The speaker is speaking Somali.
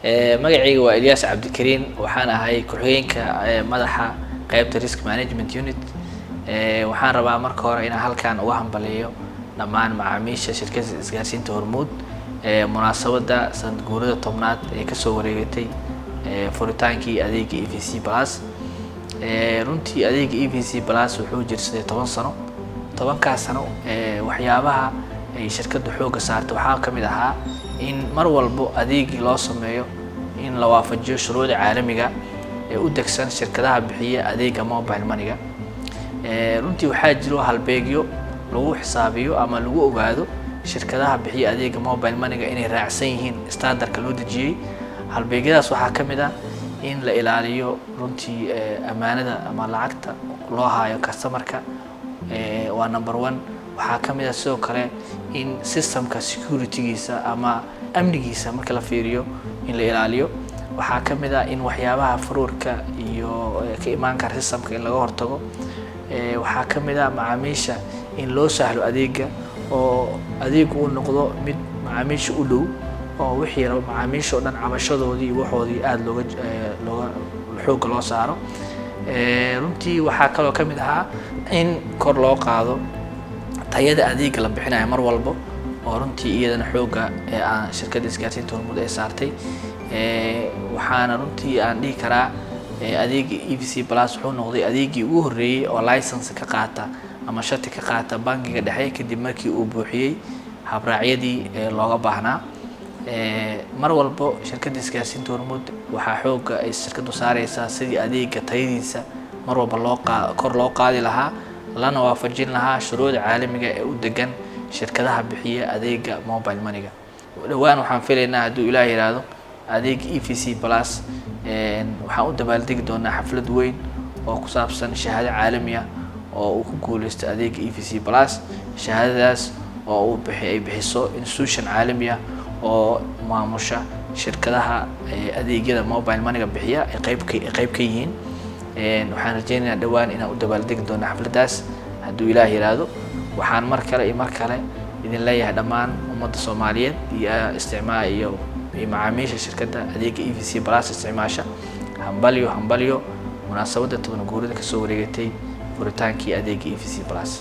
magacayga waa Ilyas Cabdikariin waxaan ahay ku-xigeenka madaxa qaybta risk management unit. waxaan rabaa marka hore inaan halkaan uga hambaliyo dhammaan macaamiisha shirkadda isgaarsiinta Hormuud munaasabada sanad guurida 10aad ee ka soo wareegtay furitaankii adeega EVC Plus. runtii adeega EVC Plus wuxuu jirsaday 10 sano. 10 sano waxyaabaha ay shirkaddu xooga saartay waxaa kamid ahaa in mar walba adeegi loo sameeyo in la waafajiyo shuruucda caalamiga ee u degsan shirkadaha bixiya adeega mobile money-ga. runtii waxaa jiro halbeegyo lagu xisaabiyo ama lagu ogaado shirkadaha bixiya adeega mobile money-ga inay raacsan yihiin standardka loo dejiyay. halbeegyadaas waxaa kamid ah in la ilaaliyo runtii amaanada ama lacagta loo haayo customer-ka waa number 1. waxaa kamid ah sidoo kale in systemka security-giisa ama amnigiisa marka la fiiriyo in la ilaaliyo. waxaa kamid ah in waxyaabaha furuurka iyo ka imaan kara systemka in laga hortago. waxaa kamid ah macaamiisha in loo sahlo adeega oo adeegu uu noqdo mid macaamiisha u dhow oo wixii macaamiisha oo dhan cabashadoodii iyo waxoodii aad looga xoog loo saaro. runtii waxaa kaloo kamid ah in kor loo qaado tayada adeega la bixinayo mar walba oo runtii iyadana xooga aan shirkadda isgaarsiinta Hormuud ay saartay. waxaana runtii aan dhihi karaa adeega EVC Plus wuxuu noqday adeegii ugu horeeyay oo license ka qaata ama shati ka qaata bangiga dhexe kadib markii uu buuxiyay habraacyadii looga baahnaa. mar walba shirkadda isgaarsiinta Hormuud waxaa xooga ay shirkaddu saaraysaa sidii adeega tayadiisa mar walba kor loo qaadi lahaa lana waafajin lahaa shuruucda caalamiga ee u degan shirkadaha bixiya adeega mobile money-ga. dhawaan waxaan filaynaa hadduu Ilaahay yiraahdo adeega EVC Plus waxaan u dabaaldegi doonaa xaflad weyn oo ku saabsan shahaado caalami ah oo uu ku guuleystay adeega EVC Plus. shahaadadaas oo ay bixiso institution caalami ah oo maamusha shirkadaha adeegyada mobile money-ga bixiya ay qayb ka yihiin. waxaan rajaynayaa dhawaan inaan u dabaaldegi doono xafladaas hadduu Ilaahay yiraahdo. waxaan mar kale idin leeyahay dhammaan ummadda Soomaaliyeed iyo macaamiisha shirkadda adeega EVC Plus isticmaasha hambalyo munaasabada 10 guurida ka soo wareegtay furitaankii adeega EVC Plus.